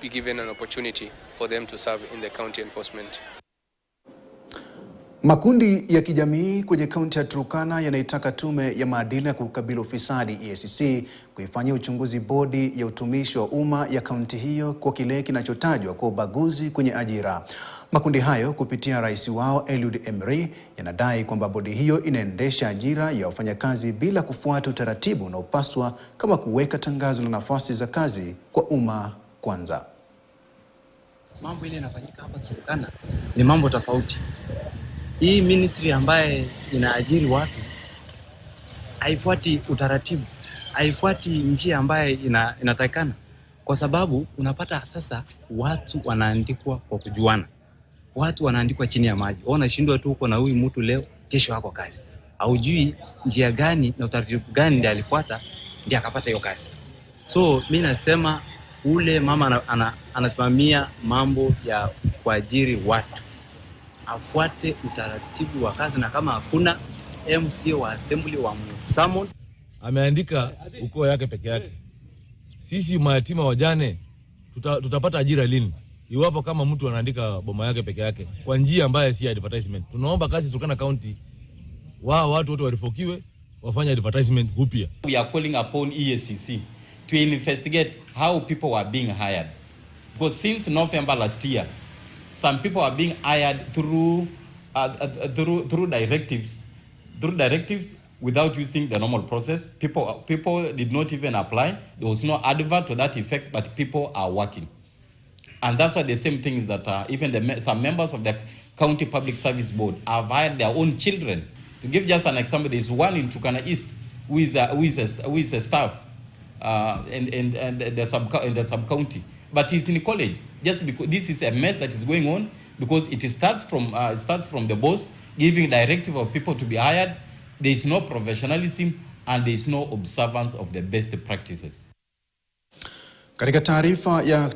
be given an opportunity for them to serve in the county enforcement. Makundi ya kijamii kwenye kaunti ya Turkana yanaitaka tume ya maadili na kukabili ufisadi EACC kuifanyia uchunguzi bodi ya utumishi wa umma ya kaunti hiyo kwa kile kinachotajwa kwa ubaguzi kwenye ajira. Makundi hayo kupitia rais wao Eliud Emery yanadai kwamba bodi hiyo inaendesha ajira ya wafanyakazi bila kufuata utaratibu unaopaswa kama kuweka tangazo la nafasi za kazi kwa umma kwanza. Mambo ile yanafanyika hapa Turkana ni mambo tofauti. Hii ministry ambaye inaajiri watu haifuati utaratibu, haifuati njia ambaye inatakikana, kwa sababu unapata sasa watu wanaandikwa kwa kujuana. Watu wanaandikwa chini ya maji. Wanashindwa tu uko na huyu mtu leo, kesho hako kazi. Haujui njia gani na utaratibu gani ndiye alifuata ndiye akapata hiyo kazi. So mimi nasema ule mama anasimamia mambo ya kuajiri watu afuate utaratibu wa kazi, na kama hakuna MCA wa assembly wa msummon ameandika ukoo yake peke yake. Sisi mayatima wajane tutapata ajira lini iwapo kama mtu anaandika boma yake peke yake kwa njia ambayo si advertisement? Tunaomba kazi Turkana County watu wote warifokiwe wafanye advertisement upya. We are calling upon EACC to investigate how people were being hired, because since November last year some people are being hired through directives without using the normal process. People did not even apply. There was no advert to that effect, but people are working. And that's why the same thing is that even some members of the County Public Service Board have hired their own children. To give just an example, there is one in Turkana East who is a staff in the sub-county. But he's in college, just because this is a mess that is going on, because it starts from the boss giving directive of people to be hired. There is no professionalism and there is no observance of the best practices. Katika taarifa ya